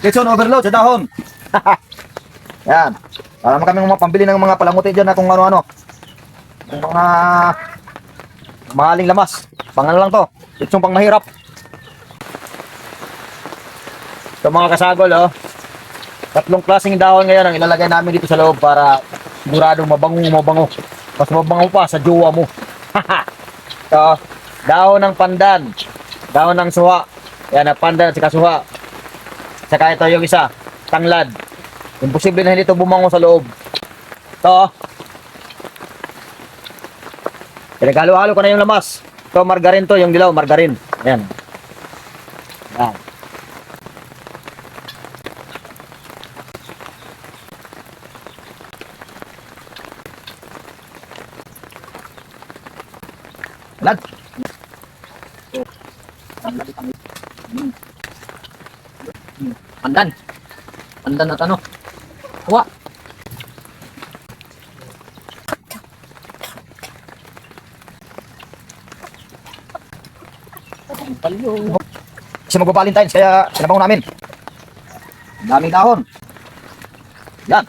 Kitchen overload sa dahon. Yan. Para naman kami mga pambili ng mga palamuti dyan na kung ano-ano. Yung mga mahaling lamas. Pangalan lang to. Kitchen pang mahirap. Ito mga kasagol, oh. 3 klaseng dahon ngayon ang ilalagay namin dito sa loob para siguradong mabango. Mas mabango pa sa jowa mo. Ito, dahon ng pandan, dahon ng suha. Yan, pandan at saka suha. Saka ito yung isa, tanglad. Imposible na hindi ito bumango sa loob. Ito, pinaghalo-halo ko na yung lamas. Ito, margarin to, yung dilaw, margarin. Ayan. Yan. Lad. Pandan. Pandan at ano? Kuha. Kasi mag-Valentine's kaya sinabaw namin. Daming dahon. Yan.